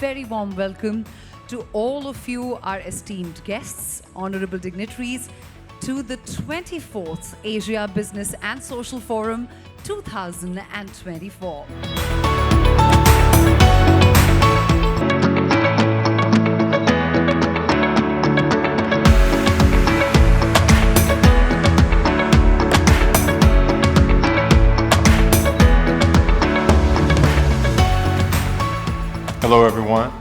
very warm welcome to all of you, our esteemed guests, honorable dignitaries, to the 24th Asia Business and Social Forum 2024. Hello, everyone.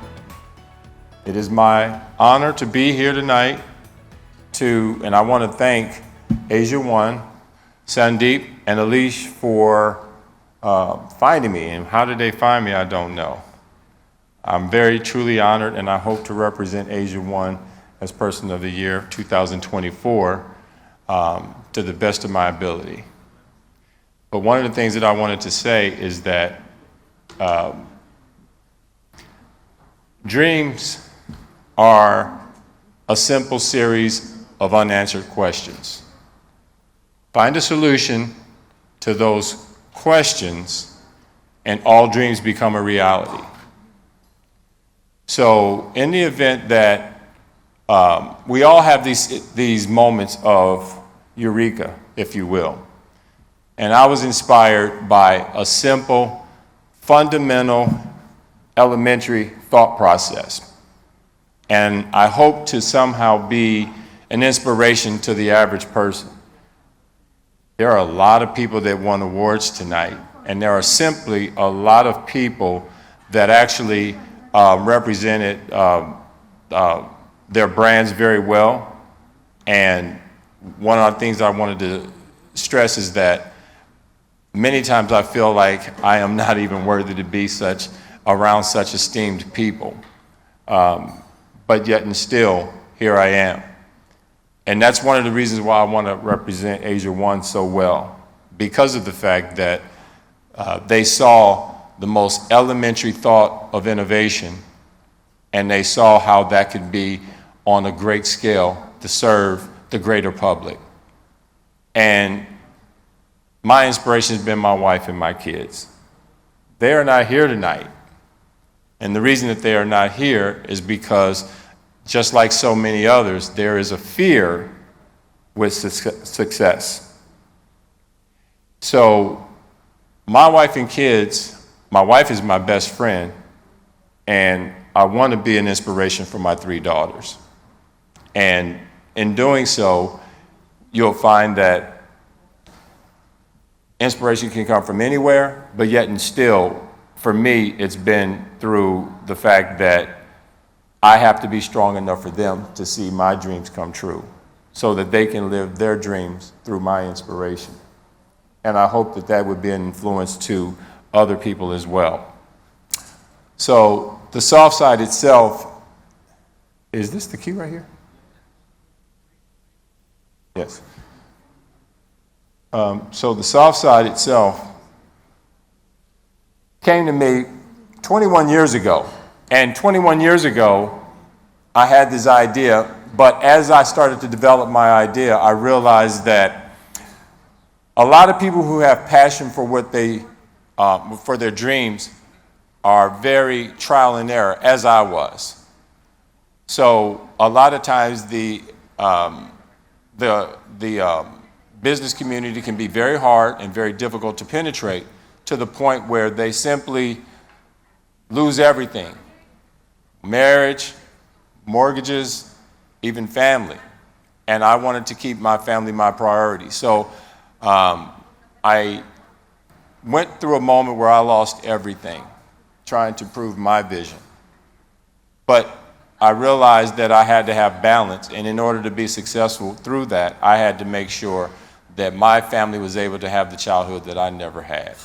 It is my honor to be here tonight and I want to thank Asiaone, Sandeep, and Alish for finding me. And how did they find me? I don't know. I'm very truly honored, and I hope to represent Asiaone as Person of the Year 2024 to the best of my ability. But one of the things that I wanted to say is that dreams are a simple series of unanswered questions. Find a solution to those questions, and all dreams become a reality. So in the event that we all have these moments of eureka, if you will, and I was inspired by a simple, fundamental, elementary thought process. And I hope to somehow be an inspiration to the average person. There are a lot of people that won awards tonight, and there are simply a lot of people that actually represented their brands very well. And one of the things I wanted to stress is that many times I feel like I am not even worthy to be around such esteemed people. But yet and still, here I am. And that's one of the reasons why I want to represent Asiaone so well, because of the fact that they saw the most elementary thought of innovation, and they saw how that could be on a great scale to serve the greater public. And my inspiration has been my wife and my kids. They are not here tonight. And the reason that they are not here is because, just like so many others, there is a fear with success. So my wife and kids, my wife is my best friend, and I want to be an inspiration for my 3 daughters. And in doing so, you'll find that inspiration can come from anywhere, but yet and still, for me, it's been through the fact that I have to be strong enough for them to see my dreams come true so that they can live their dreams through my inspiration. And I hope that that would be an influence to other people as well. So the soft side itself, is this the key right here? Yes. So the soft side itself came to me 21 years ago. And 21 years ago, I had this idea, but as I started to develop my idea, I realized that a lot of people who have passion for for their dreams are very trial and error, as I was. So a lot of times the business community can be very hard and very difficult to penetrate, to the point where they simply lose everything. Marriage, mortgages, even family. And I wanted to keep my family my priority. So I went through a moment where I lost everything, trying to prove my vision. But I realized that I had to have balance, and in order to be successful through that, I had to make sure that my family was able to have the childhood that I never had.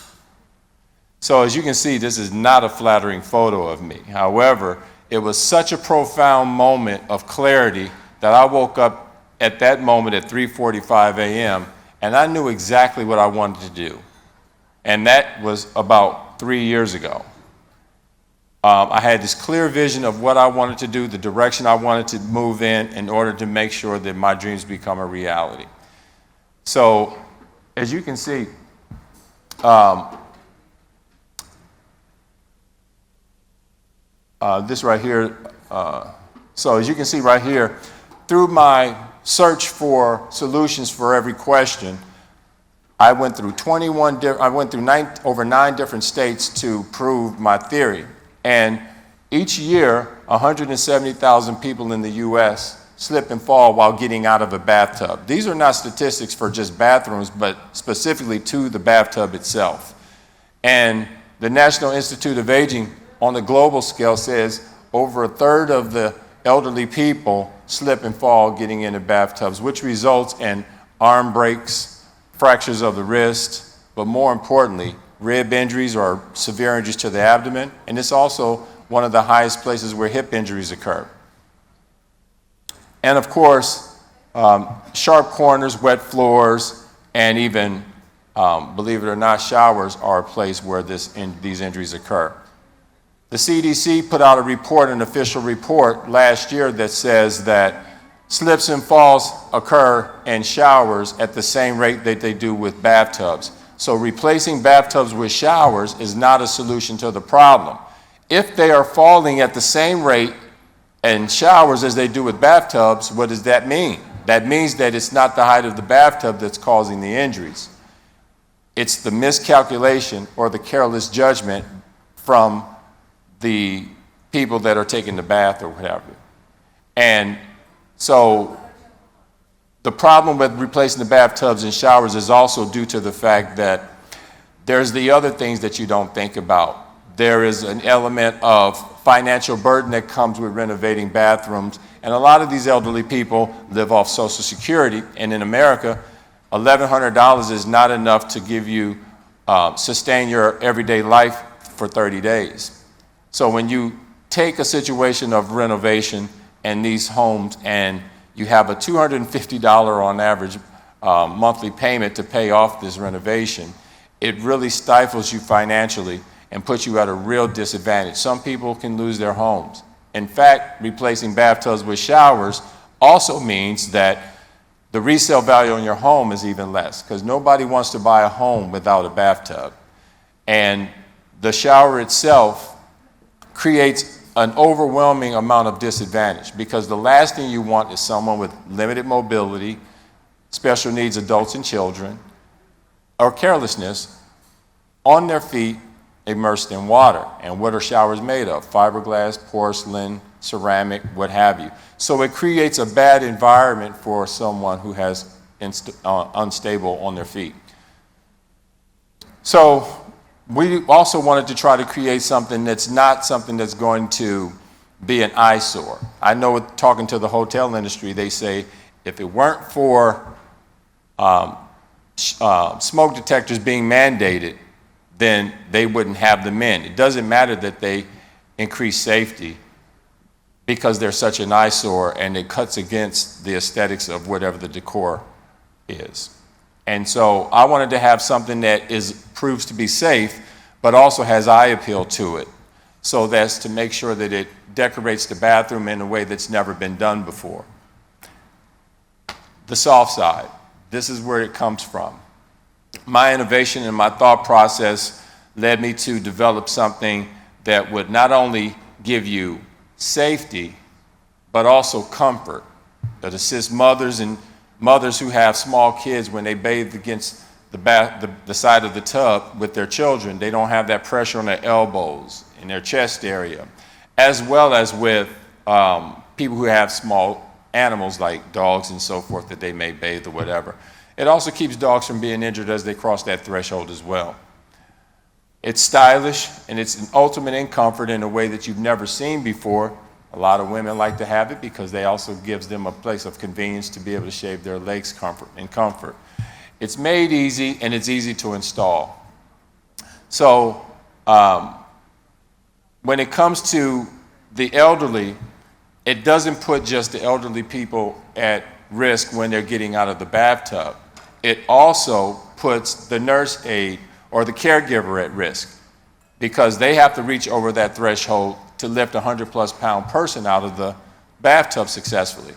So as you can see, this is not a flattering photo of me. However, it was such a profound moment of clarity that I woke up at that moment at 3:45 a.m. and I knew exactly what I wanted to do. And that was about 3 years ago. I had this clear vision of what I wanted to do, the direction I wanted to move in order to make sure that my dreams become a reality. So as you can see, this right here. So as you can see right here, through my search for solutions for every question, I went through over 9 different states to prove my theory. And each year, 170,000 people in the US slip and fall while getting out of a bathtub. These are not statistics for just bathrooms, but specifically to the bathtub itself. And the National Institute of Aging on the global scale says over 1/3 of the elderly people slip and fall getting into bathtubs, which results in arm breaks, fractures of the wrist, but more importantly, rib injuries or severe injuries to the abdomen. And it's also one of the highest places where hip injuries occur. And of course, sharp corners, wet floors, and even, believe it or not, showers are a place where these injuries occur. The CDC put out a report, an official report last year that says that slips and falls occur in showers at the same rate that they do with bathtubs. So replacing bathtubs with showers is not a solution to the problem. If they are falling at the same rate in showers as they do with bathtubs, what does that mean? That means that it's not the height of the bathtub that's causing the injuries. It's the miscalculation or the careless judgment from the people that are taking the bath or whatever. And so the problem with replacing the bathtubs and showers is also due to the fact that there's the other things that you don't think about. There is an element of financial burden that comes with renovating bathrooms. And a lot of these elderly people live off Social Security. And in America, $1,100 is not enough to give you, sustain your everyday life for 30 days. So when you take a situation of renovation in these homes and you have a $250 on average monthly payment to pay off this renovation, it really stifles you financially and puts you at a real disadvantage. Some people can lose their homes. In fact, replacing bathtubs with showers also means that the resale value on your home is even less, because nobody wants to buy a home without a bathtub. And the shower itself creates an overwhelming amount of disadvantage, because the last thing you want is someone with limited mobility, special needs adults and children, or carelessness on their feet immersed in water. And what are showers made of? Fiberglass, porcelain, ceramic, what have you. So it creates a bad environment for someone who has unstable on their feet. So we also wanted to try to create something that's not something that's going to be an eyesore. I know talking to the hotel industry, they say if it weren't for smoke detectors being mandated, then they wouldn't have them in. It doesn't matter that they increase safety because they're such an eyesore, and it cuts against the aesthetics of whatever the decor is. And so I wanted to have something that proves to be safe, but also has eye appeal to it. So that's to make sure that it decorates the bathroom in a way that's never been done before. The soft side, this is where it comes from. My innovation and my thought process led me to develop something that would not only give you safety, but also comfort, that assists mothers who have small kids when they bathe against the side of the tub with their children. They don't have that pressure on their elbows in their chest area, as well as with people who have small animals like dogs and so forth that they may bathe or whatever. It also keeps dogs from being injured as they cross that threshold as well. It's stylish, and it's an ultimate in comfort in a way that you've never seen before. A lot of women like to have it because they also gives them a place of convenience to be able to shave their legs in comfort. It's made easy, and it's easy to install. So when it comes to the elderly, it doesn't put just the elderly people at risk when they're getting out of the bathtub. It also puts the nurse aide or the caregiver at risk, because they have to reach over that threshold to lift a 100+ pound person out of the bathtub successfully.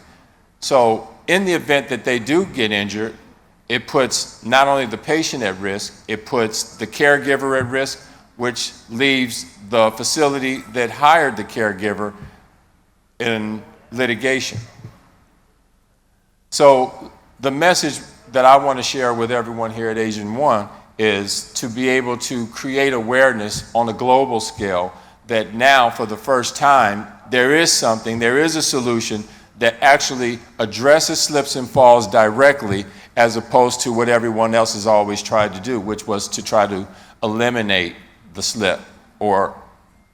So in the event that they do get injured, it puts not only the patient at risk, it puts the caregiver at risk, which leaves the facility that hired the caregiver in litigation. So the message that I want to share with everyone here at Asiaone is to be able to create awareness on a global scale that now, for the first time, there is a solution that actually addresses slips and falls directly, as opposed to what everyone else has always tried to do, which was to try to eliminate the slip or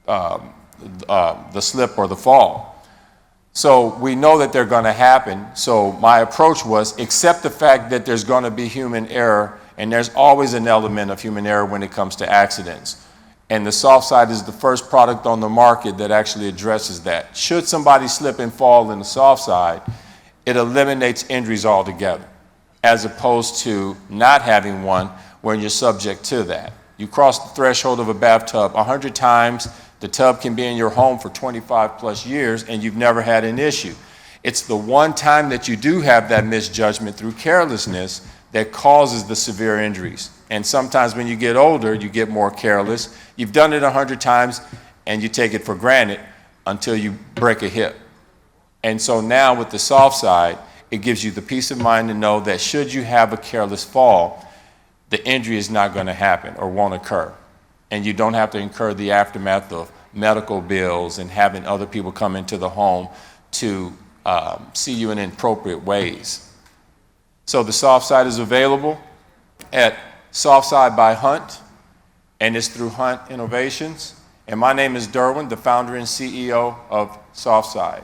the fall. So we know that they're going to happen. So my approach was accept the fact that there's going to be human error, and there's always an element of human error when it comes to accidents. And the soft side is the first product on the market that actually addresses that. Should somebody slip and fall in the soft side, it eliminates injuries altogether, as opposed to not having one when you're subject to that. You cross the threshold of a bathtub 100 times, the tub can be in your home for 25 plus years, and you've never had an issue. It's the one time that you do have that misjudgment through carelessness that causes the severe injuries. And sometimes when you get older, you get more careless. You've done it 100 times, and you take it for granted until you break a hip. And so now with the soft side, it gives you the peace of mind to know that should you have a careless fall, the injury is not going to happen or won't occur. And you don't have to incur the aftermath of medical bills and having other people come into the home to see you in inappropriate ways. So the soft side is available at Soft Side by Hunt, and it's through Hunt Innovations. And my name is Derwin, the founder and CEO of Soft Side.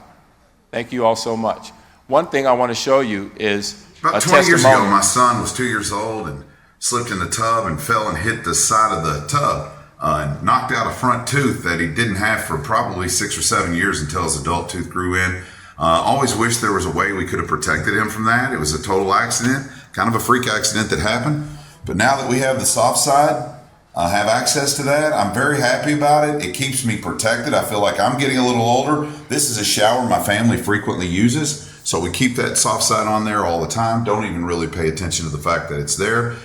Thank you all so much. One thing I want to show you is about 20 years ago, my son was 2 years old and slipped in the tub and fell and hit the side of the tub and knocked out a front tooth that he didn't have for probably 6 or 7 years until his adult tooth grew in. Always wished there was a way we could have protected him from that. It was a total accident, kind of a freak accident that happened. But now that we have the soft side, have access to that, I'm very happy about it. It keeps me protected. I feel like I'm getting a little older. This is a shower my family frequently uses, so we keep that soft side on there all the time. Don't even really pay attention to the fact that it's there.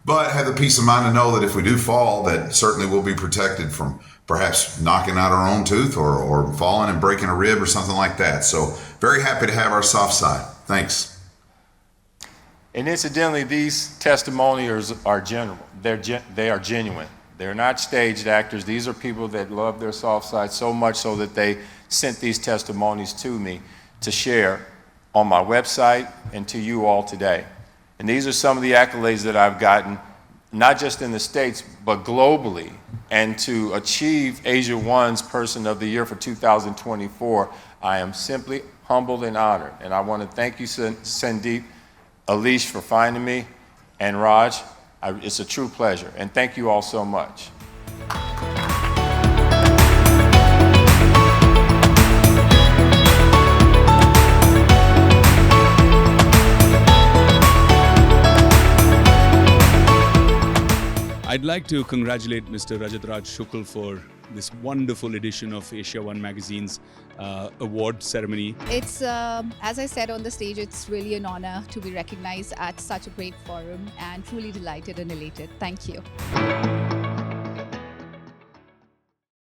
But have the peace of mind to know that if we do fall, that certainly we'll be protected from perhaps knocking out our own tooth or falling and breaking a rib or something like that. So very happy to have our soft side. Thanks. And incidentally, these testimonials are genuine. They are genuine. They're not staged actors. These are people that love their soft side so much so that they sent these testimonies to me to share on my website and to you all today. And these are some of the accolades that I've gotten, not just in the States, but globally. And to achieve Asiaone's Person of the Year for 2024, I am simply humbled and honored. And I want to thank you, Sandeep, Alish, for finding me, and Raj. It's a true pleasure. And thank you all so much. I'd like to congratulate Mr. Rajatraj Shukl for this wonderful edition of Asiaone magazine's award ceremony. It's, as I said on the stage, it's really an honor to be recognized at such a great forum, and truly delighted and elated. Thank you.